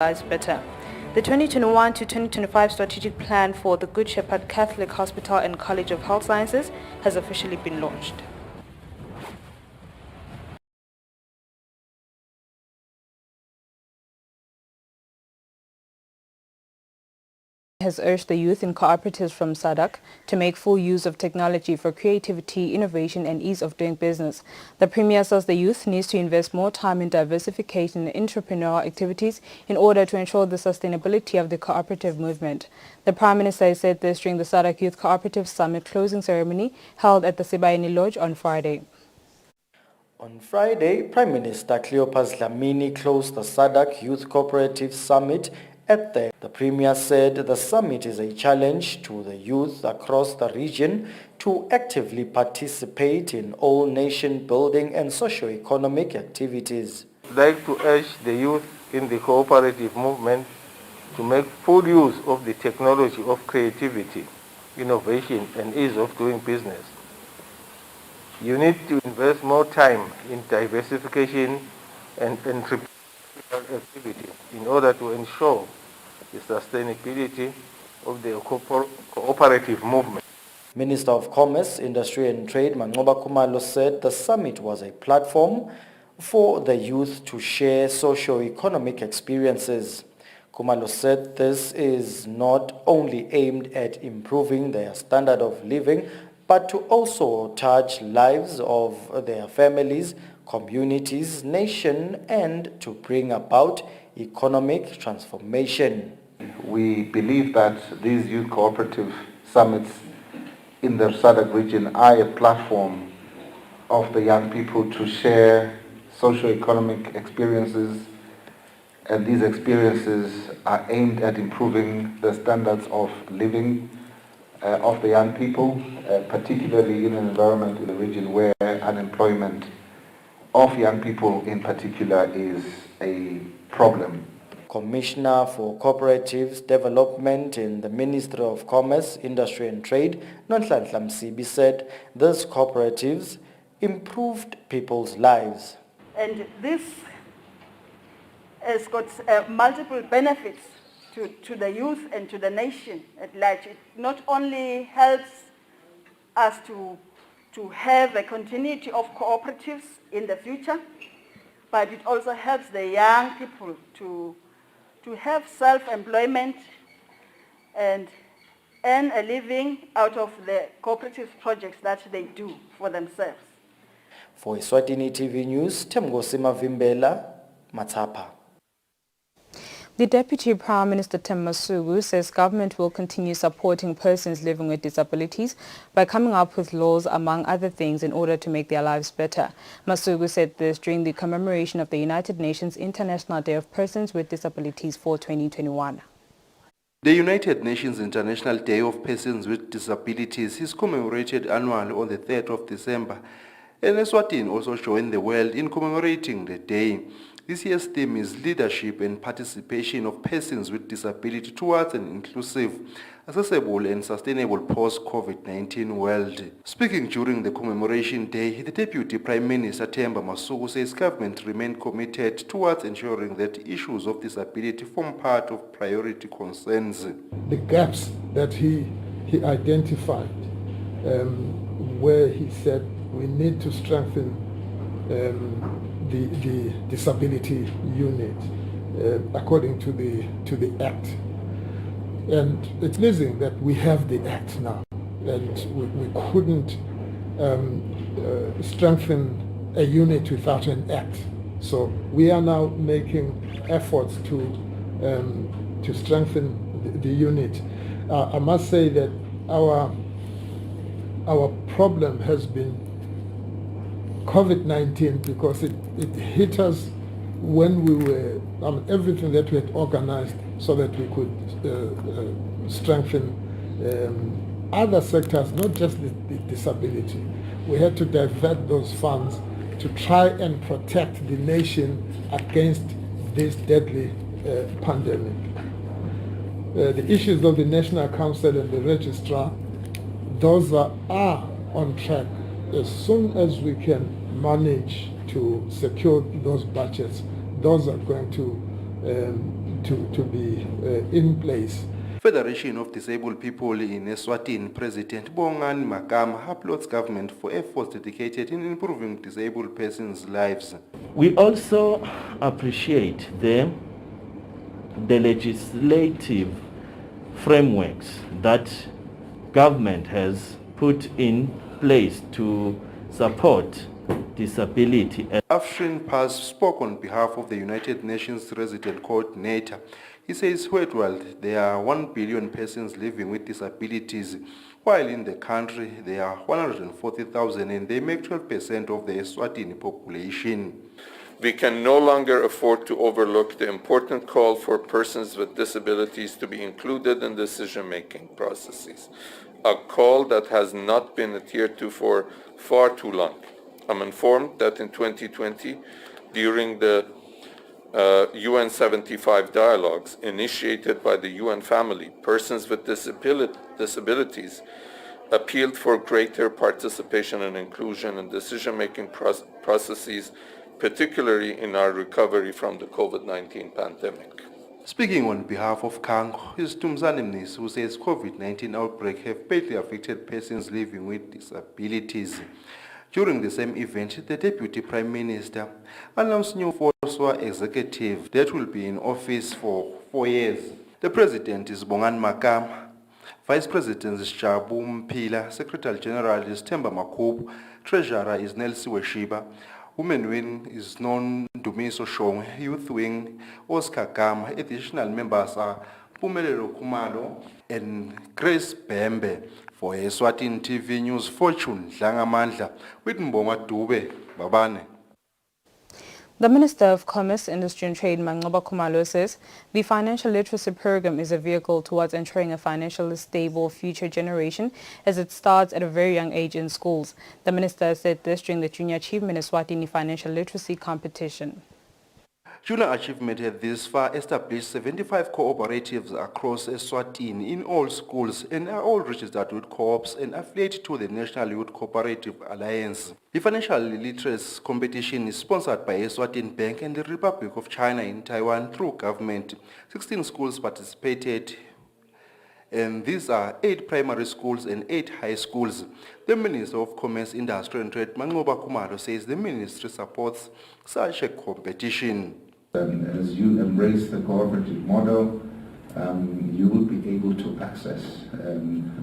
lives better. The 2021 to 2025 strategic plan for the Good Shepherd Catholic Hospital and College of Health Sciences has officially been launched. Has urged the youth in cooperatives from SADC to make full use of technology for creativity, innovation and ease of doing business. The Premier says the youth needs to invest more time in diversification and entrepreneurial activities in order to ensure the sustainability of the cooperative movement. The Prime Minister said this during the SADC Youth Cooperative Summit closing ceremony held at the Sibayeni Lodge on Friday. On Friday, Prime Minister Cleopas Dlamini closed the SADC Youth Cooperative Summit at the Premier said the summit is a challenge to the youth across the region to actively participate in all nation-building and socio-economic activities. I'd like to urge the youth in the cooperative movement to make full use of the technology of creativity, innovation and ease of doing business. You need to invest more time in diversification and entrepreneurial activity in order to ensure the sustainability of the cooperative movement. Minister of Commerce, Industry and Trade Mancoba Khumalo said the summit was a platform for the youth to share socio-economic experiences. Khumalo said this is not only aimed at improving their standard of living, but to also touch lives of their families, communities, nation, and to bring about economic transformation. We believe that these youth cooperative summits in the SADC region are a platform of the young people to share socio-economic experiences, and these experiences are aimed at improving the standards of living of the young people, particularly in an environment in the region where unemployment of young people in particular is a problem. Commissioner for Cooperatives Development in the Ministry of Commerce, Industry and Trade, Nonhlanhla Msibi, said these cooperatives improved people's lives. And this has got multiple benefits to the youth and to the nation at large. It not only helps us to have a continuity of cooperatives in the future, but it also helps the young people to have self-employment and earn a living out of the cooperative projects that they do for themselves. For Eswatini TV News, Temgosima Vimbela, Matapa. The Deputy Prime Minister Tem Masuku says government will continue supporting persons living with disabilities by coming up with laws, among other things, in order to make their lives better. Masuku said this during the commemoration of the United Nations International Day of Persons with Disabilities for 2021. The United Nations International Day of Persons with Disabilities is commemorated annually on the 3rd of December, and Eswatini also joined the world in commemorating the day. This year's theme is leadership and participation of persons with disability towards an inclusive, accessible and sustainable post-COVID-19 world. Speaking during the commemoration day, the Deputy Prime Minister Themba Masuku says government remain committed towards ensuring that issues of disability form part of priority concerns. The gaps that he identified, where he said we need to strengthen the disability unit according to the Act, and it's pleasing that we have the Act now, and we couldn't strengthen a unit without an Act. So we are now making efforts to strengthen the unit. I must say that our problem has been COVID-19, because it hit us when we were everything that we had organized so that we could strengthen other sectors, not just the disability. We had to divert those funds to try and protect the nation against this deadly pandemic. The issues of the National Council and the Registrar, those are on track. As soon as we can manage to secure those budgets, those are going to to be in place. Federation of Disabled People in Eswatini President Bongani Magama applauds government for efforts dedicated in improving disabled persons' lives. We also appreciate the legislative frameworks that government has put in place to support disability. Afshin Paz spoke on behalf of the United Nations Resident Coordinator. He says worldwide there are 1 billion persons living with disabilities, while in the country there are 140,000 and they make 12% of the Eswatini population. We can no longer afford to overlook the important call for persons with disabilities to be included in decision-making processes, a call that has not been adhered to for far too long. I'm informed that in 2020, during the UN 75 dialogues initiated by the UN family, persons with disabilities appealed for greater participation and inclusion in decision-making processes, particularly in our recovery from the COVID-19 pandemic. Speaking on behalf of Kango is Tumzane Mnis, who says COVID-19 outbreak have badly affected persons living with disabilities. During the same event, the Deputy Prime Minister announced new Eswatini executive that will be in office for 4 years. The President is Bongani Magama, Vice President is Jabu Mpila, Secretary General is Themba Makubu, Treasurer is Nelsiwe Shiba, Women Wing is Non-Dumiso Shong, Youth Wing Oscar Gama, additional members are Pumelelo Kumalo and Grace Bembe. For Eswatini TV News, Fortune Dlangamandla with Mbonga Dube, Babane. The Minister of Commerce, Industry and Trade, Mangoba Khumalo, says the financial literacy program is a vehicle towards ensuring a financially stable future generation as it starts at a very young age in schools. The Minister said this during the Junior Achievement Eswatini Financial Literacy Competition. Junior Achievement has this far established 75 cooperatives across Eswatini in all schools and are all registered with co-ops and affiliated to the National Youth Cooperative Alliance. The financial literacy competition is sponsored by Eswatini Bank and the Republic of China in Taiwan through government. 16 schools participated, and these are 8 primary schools and 8 high schools. The Minister of Commerce, Industry and Trade, Mangoba Khumalo, says the ministry supports such a competition. As you embrace the cooperative model, you will be able to access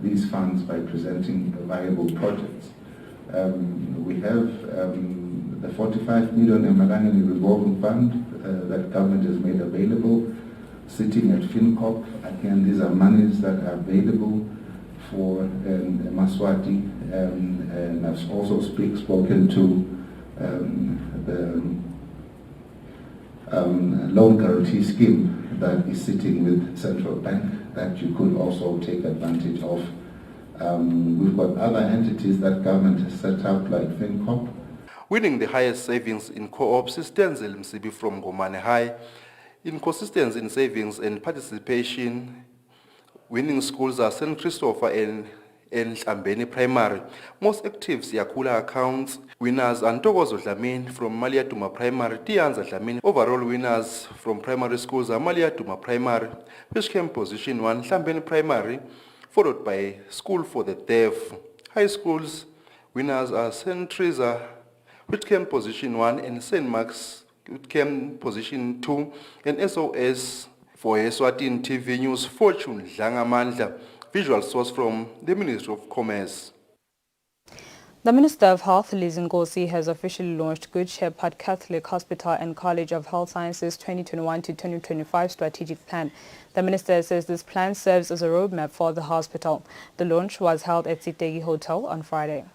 these funds by presenting viable projects. We have the 45 million Emergency Revolving Fund that government has made available, sitting at FinCop. Again, these are monies that are available for Maswati, and I've also spoken to the loan guarantee scheme that is sitting with Central Bank that you could also take advantage of. We've got other entities that government has set up like FinCop. Winning the highest savings in co-ops is Denzel Msibi from Ngomane High. In consistency in savings and participation, winning schools are St. Christopher and Hlambeni Primary. Most active Siakula accounts winners are Ntokozo Dlamini from Maliatuma Primary, Tianza Dlamini. Overall winners from primary schools are Maliatuma Primary, which came position 1, Hlambeni Primary, followed by School for the Deaf. High schools winners are St. Teresa, which came position 1, and St. Mark's, which came position 2, and SOS for Eswatini TV News, Fortune Dlangamandla. Visual source from the Ministry of Commerce. The Minister of Health, Liz Ngosi, has officially launched Good Shepherd Catholic Hospital and College of Health Sciences 2021 to 2025 strategic plan. The Minister says this plan serves as a roadmap for the hospital. The launch was held at Sitegi Hotel on Friday.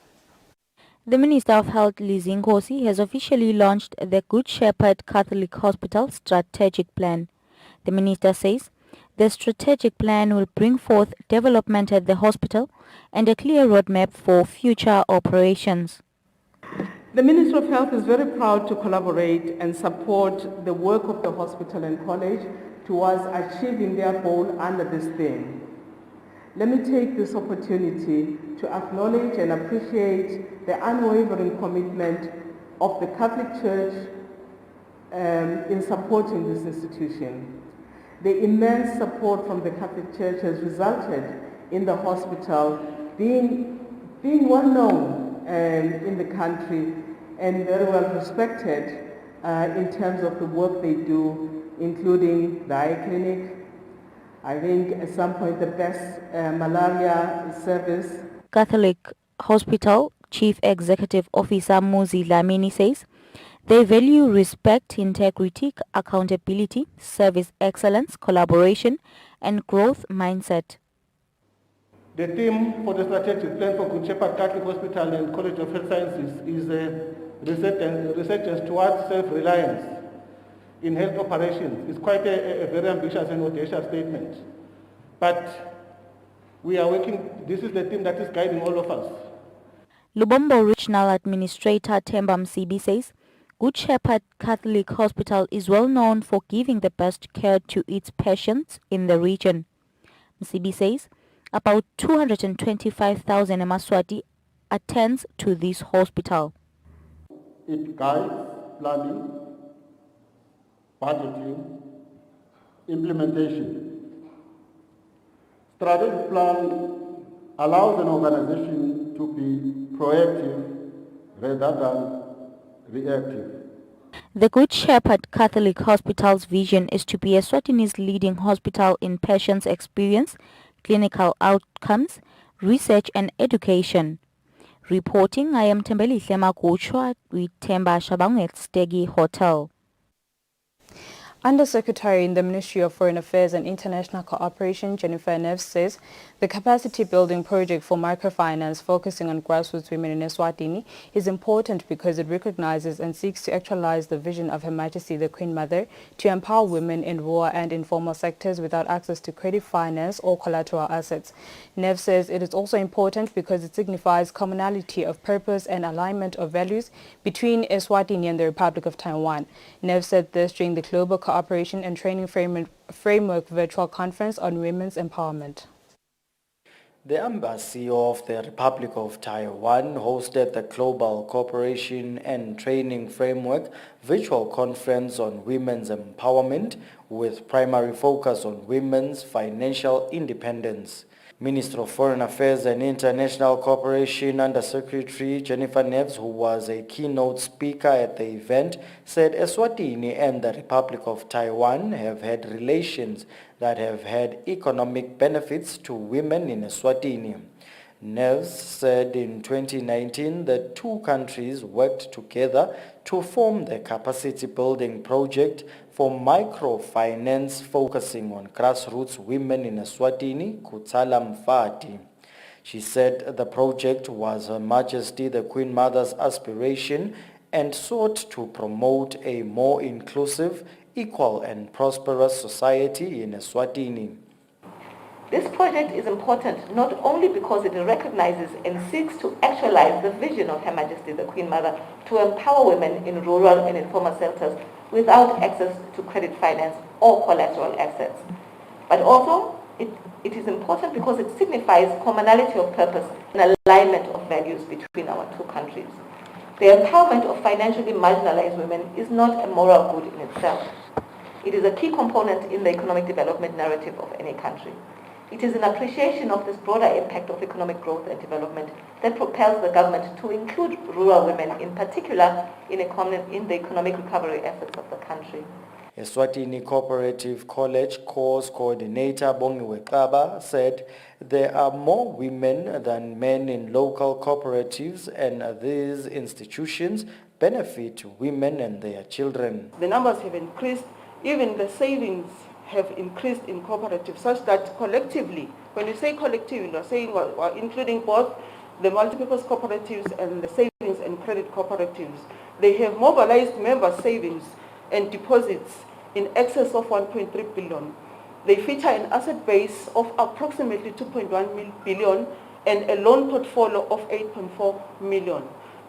The Minister of Health, Liz Ngosi, has officially launched the Good Shepherd Catholic Hospital strategic plan. The Minister says the strategic plan will bring forth development at the hospital and a clear roadmap for future operations. The Ministry of Health is very proud to collaborate and support the work of the hospital and college towards achieving their goal under this theme. Let me take this opportunity to acknowledge and appreciate the unwavering commitment of the Catholic Church in supporting this institution. The immense support from the Catholic Church has resulted in the hospital being well known in the country and very well respected in terms of the work they do, including the eye clinic. I think at some point the best malaria service. Catholic Hospital Chief Executive Officer Muzi Lamini says they value respect, integrity, accountability, service excellence, collaboration, and growth mindset. The theme for the strategic plan for Good Shepherd Catholic Hospital and College of Health Sciences is research towards self-reliance in health operations. It's quite a very ambitious and audacious statement. But we are working, this is the theme that is guiding all of us. Lubombo Regional Administrator Themba Msibi says Good Shepherd Catholic Hospital is well known for giving the best care to its patients in the region. Msibi says about 225,000 Emaswati attends to this hospital. It guides planning, budgeting, implementation. Strategic plan allows an organization to be proactive rather than reactive. The Good Shepherd Catholic Hospital's vision is to be Eswatini's leading hospital in patients' experience, clinical outcomes, research and education. Reporting, I am Tembeli Makuchwa with Temba Shabang at Stegi Hotel. Undersecretary in the Ministry of Foreign Affairs and International Cooperation, Jennifer Neves, says the capacity building project for microfinance focusing on grassroots women in Eswatini is important because it recognizes and seeks to actualize the vision of Her Majesty the Queen Mother to empower women in rural and informal sectors without access to credit finance or collateral assets. Neves says it is also important because it signifies commonality of purpose and alignment of values between Eswatini and the Republic of Taiwan. Neves said this during the Global Cooperation and Training Framework Virtual Conference on Women's Empowerment. The Embassy of the Republic of Taiwan hosted the Global Cooperation and Training Framework Virtual Conference on Women's Empowerment with primary focus on women's financial independence. Minister of Foreign Affairs and International Cooperation Undersecretary Jennifer Neves, who was a keynote speaker at the event, said Eswatini and the Republic of Taiwan have had relations that have had economic benefits to women in Eswatini. Neves said in 2019 the two countries worked together to form the capacity building project for microfinance focusing on grassroots women in Eswatini, Kuthala Mfati. She said the project was Her Majesty the Queen Mother's aspiration and sought to promote a more inclusive, equal and prosperous society in Eswatini. This project is important not only because it recognizes and seeks to actualize the vision of Her Majesty the Queen Mother to empower women in rural and informal sectors without access to credit finance or collateral assets, but also it is important because it signifies commonality of purpose and alignment of values between our two countries. The empowerment of financially marginalized women is not a moral good in itself. It is a key component in the economic development narrative of any country. It is an appreciation of this broader impact of economic growth and development that propels the government to include rural women, in particular, in the economic recovery efforts of the country. Eswatini Cooperative College course coordinator Bongiwe Kaba said there are more women than men in local cooperatives and these institutions benefit women and their children. The numbers have increased, even the savings have increased in cooperatives, such that collectively, when you say collective, you're saying we're including both the multipurpose cooperatives and the savings and credit cooperatives. They have mobilized member savings and deposits in excess of 1.3 billion. They feature an asset base of approximately 2.1 billion and a loan portfolio of 8.4 million.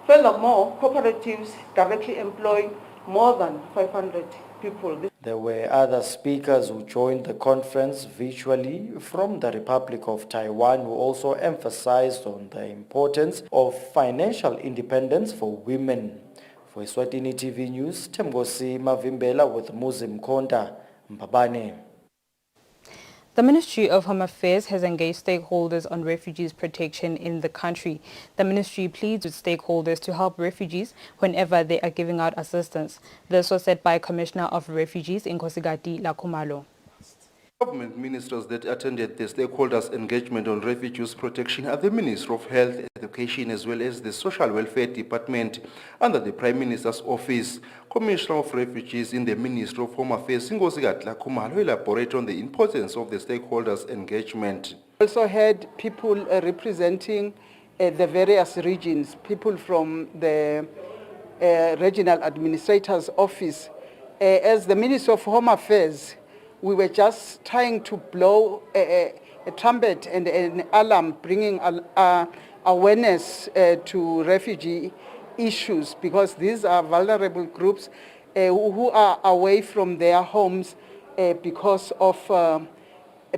Furthermore, cooperatives directly employ more than 500 people. There were other speakers who joined the conference virtually from the Republic of Taiwan who also emphasized on the importance of financial independence for women. For Eswatini TV News, Temgosi Mavimbela with Muzi Mkonda, Mbabane. The Ministry of Home Affairs has engaged stakeholders on refugees protection in the country. The ministry pleads with stakeholders to help refugees whenever they are giving out assistance. This was said by Commissioner of Refugees Nkosikazi Lakumalo. Government ministers that attended the stakeholders' engagement on refugees protection are the Ministry of Health, Education, as well as the Social Welfare Department under the Prime Minister's Office. Commissioner of Refugees in the Ministry of Home Affairs, Nkosikazi Lakumalo, elaborated on the importance of the stakeholders' engagement. Also had people representing the various regions, people from the Regional Administrator's Office. As the Ministry of Home Affairs, we were just trying to blow a trumpet and an alarm, bringing awareness to refugee issues, because these are vulnerable groups who are away from their homes because of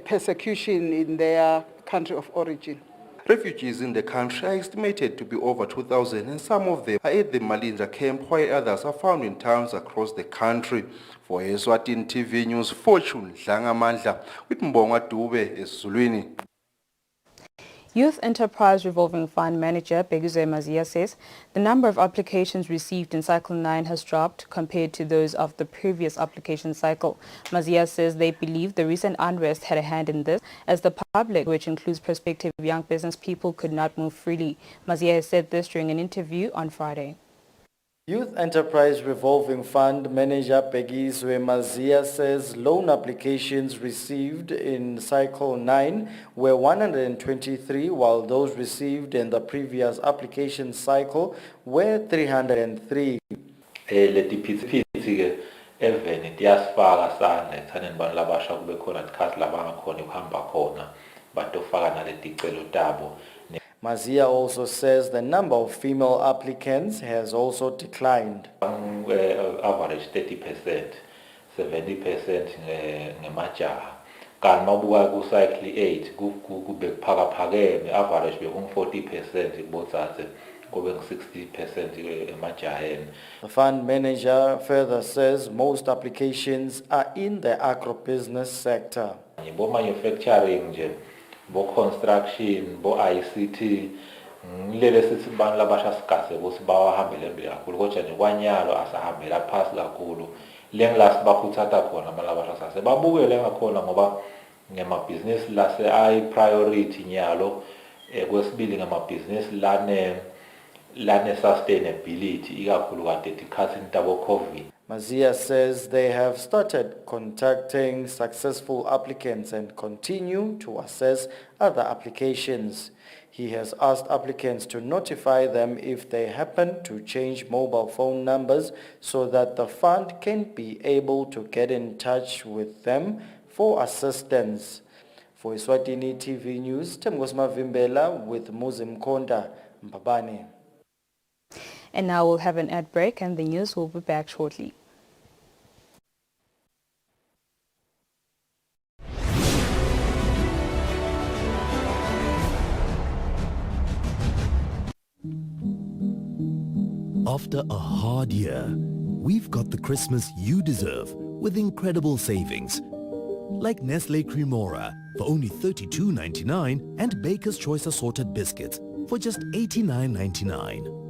persecution in their country of origin. Refugees in the country are estimated to be over 2,000, and some of them are at the Malindra camp, while others are found in towns across the country. For Eswatini TV News, Fortune Dlangamandla with Mbonga Dube Eswatini. Youth Enterprise Revolving Fund Manager Beguze Mazia says the number of applications received in Cycle 9 has dropped compared to those of the previous application cycle. Mazia says they believe the recent unrest had a hand in this, as the public, which includes prospective young business people, could not move freely. Mazia said this during an interview on Friday. Youth Enterprise Revolving Fund Manager Begizwe Mazia says loan applications received in Cycle 9 were 123, while those received in the previous application cycle were 303. Mazia also says the number of female applicants has also declined. Average 30%, 70% ngemajaha. Kan mabuka ku cycle 8 kubekuphakaphakeme average bekum 40% ibothathe kube 60% emajaheni. The fund manager further says most applications are in the agribusiness sector. Bo manufacturing nje, bo construction, bo ICT, lele sithi bantu labasha sikase ukuthi bawahambele embili kakhulu, kodwa nje kwanyalo asahambela phasi kakhulu. Lengilasi bakhuthatha khona amalabasha sase babukele ngakhona ngoba ngemabhizinisi lase ayi priority nyalo, kwesibili ngemabhizinisi lane sustainability ikakhulu kade tikhathini tabo COVID. Mazia says they have started contacting successful applicants and continue to assess other applications. He has asked applicants to notify them if they happen to change mobile phone numbers so that the fund can be able to get in touch with them for assistance. For Eswatini TV News, Temgos Mavimbela with Muzim Konda Mbabane. And now we'll have an ad break and the news will be back shortly. After a hard year, we've got the Christmas you deserve with incredible savings. Like Nestle Cremora for only $32.99 and Baker's Choice Assorted Biscuits for just $89.99.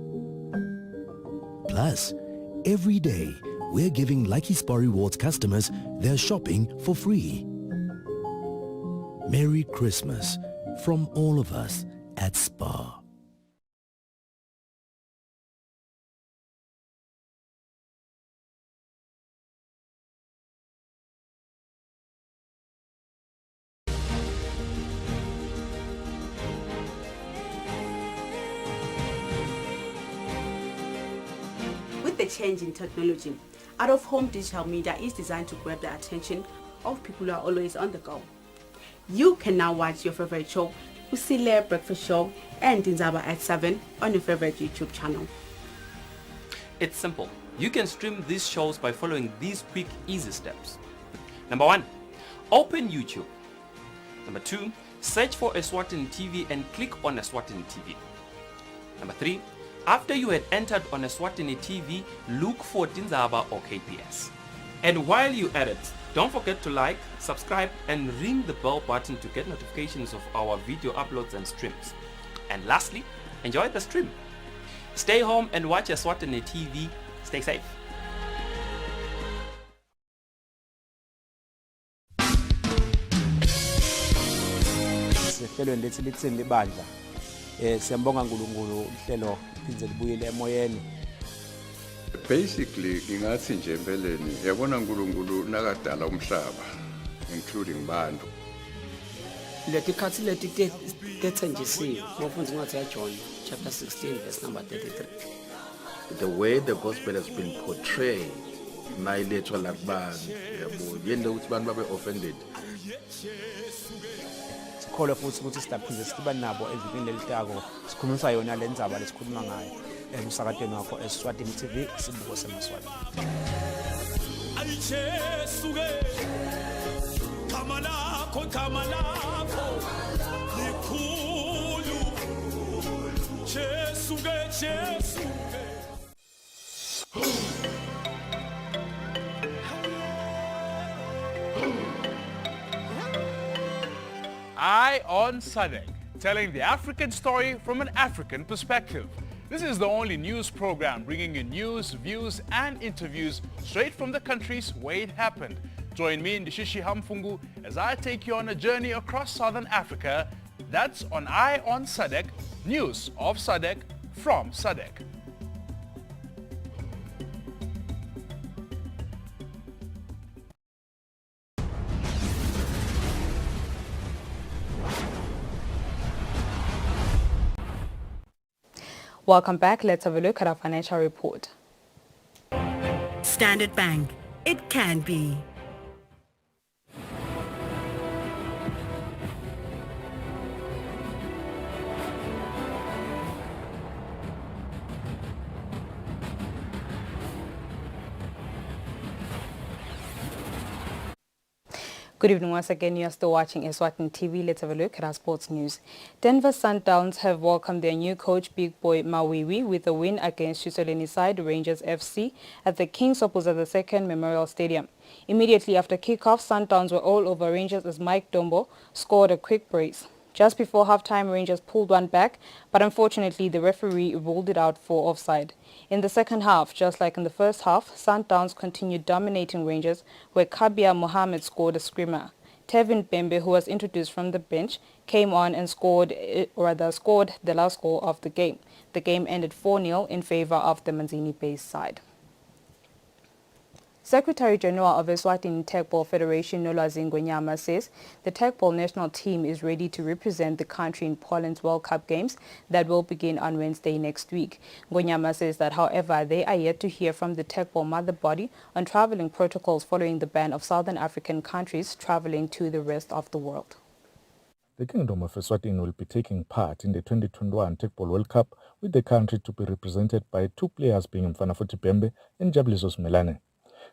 Plus, every day, we're giving Lucky Spa Rewards customers their shopping for free. Merry Christmas from all of us at Spa. With the change in technology, out-of-home digital media is designed to grab the attention of people who are always on the go. You can now watch your favorite show, Usile Breakfast Show and Dinzaba at 7 on your favorite YouTube channel. It's simple. You can stream these shows by following these quick, easy steps. Number 1, open YouTube. Number 2, search for Eswatini TV and click on Eswatini TV. Number 3, after you had entered on Eswatini TV, look for Dinzaba or KPS. And while you're at it, Don't forget to like, subscribe and ring the bell button to get notifications of our video uploads and streams. And lastly, enjoy the stream. Stay home and watch Eswatini TV. Stay safe. Sehlelweni lethi lithini libandla siyambonga uNkulunkulu uhlelo liphindze libuyele emoyeni. Basically ngingathi nje empeleni yabona uNkulunkulu nakadala umhlaba including bantu. Letikhathi leti tethenjisiwe mofundzi incwadi yaJohn chapter 16 verse number 33. The way the gospel has been portrayed nayilethwa lakubantu yabo yende ukuthi abantu babe offended. Sikholwa futhi ukuthi sidaphinde siba nabo evikini lelitako sikhulumisa yona le ndzaba lesikhuluma ngayo emsakatweni wakho Eswatini TV sibuko semaswati. Ayichesuke kama lakho likhulu chesuke Eye on SADC, telling the African story from an African perspective. This is the only news program bringing you news, views and interviews straight from the countries where it happened. Join me in Ndishishi Hamfungu as I take you on a journey across Southern Africa. That's on Eye on SADC, news of SADC from SADC. Welcome back. Let's have a look at our financial report. Standard Bank. It can be. Good evening once again. You are still watching Eswatini TV. Let's have a look at our sports news. Denver Sundowns have welcomed their new coach Big Boy Mawiwi with a win against Switzerland side Rangers FC at the King Sophuza II Memorial Stadium. Immediately after kickoff, Sundowns were all over Rangers as Mike Dombo scored a quick brace. Just before halftime, Rangers pulled one back, but unfortunately the referee ruled it out for offside. In the second half, just like in the first half, Sundowns continued dominating Rangers, where Kabia Mohammed scored a screamer. Tevin Bembe, who was introduced from the bench, came on and scored the last goal of the game. The game ended 4-0 in favor of the Manzini-based side. Secretary General of Eswatini Tekball Federation Nolwazi Ngwenyama says the Tekball national team is ready to represent the country in Poland's World Cup games that will begin on Wednesday next week. Ngwenyama says that, however, they are yet to hear from the Tekball mother body on traveling protocols following the ban of Southern African countries traveling to the rest of the world. The Kingdom of Eswatini will be taking part in the 2021 Tekball World Cup, with the country to be represented by two players being Mfanafuthi Bembe and Jabuliso Smelane.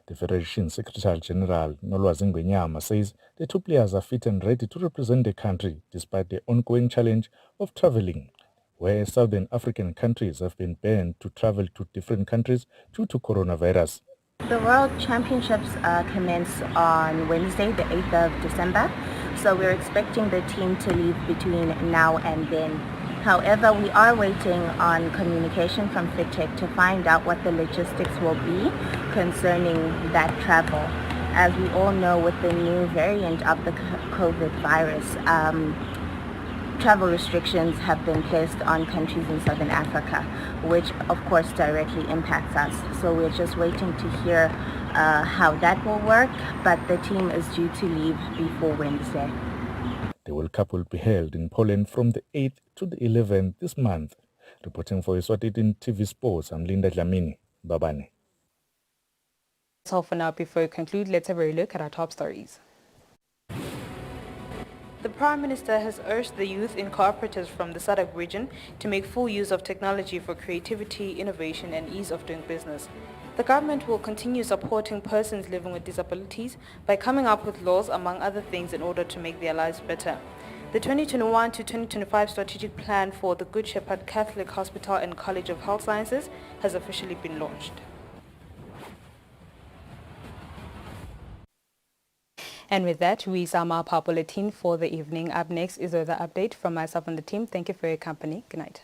The Federation Secretary General Nolwazi Ngwenyama says the two players are fit and ready to represent the country despite the ongoing challenge of travelling, where Southern African countries have been banned to travel to different countries due to coronavirus. The World Championships commence on Wednesday, the 8th of December, so we're expecting the team to leave between now and then. However, we are waiting on communication from FitTech to find out what the logistics will be concerning that travel. As we all know, with the new variant of the COVID virus, travel restrictions have been placed on countries in Southern Africa, which of course directly impacts us. So we're just waiting to hear how that will work, but the team is due to leave before Wednesday. The World Cup will be held in Poland from the 8th to the 11th this month. Reporting for Eswatini TV Sports, I'm Linda Dlamini. Babane. That's all for now. Before we conclude, let's have a look at our top stories. The Prime Minister has urged the youth in cooperatives from the SADC region to make full use of technology for creativity, innovation and ease of doing business. The government will continue supporting persons living with disabilities by coming up with laws, among other things, in order to make their lives better. The 2021 to 2025 strategic plan for the Good Shepherd Catholic Hospital and College of Health Sciences has officially been launched. And with that, we sum up our bulletin for the evening. Up next is the update from myself and the team. Thank you for your company. Good night.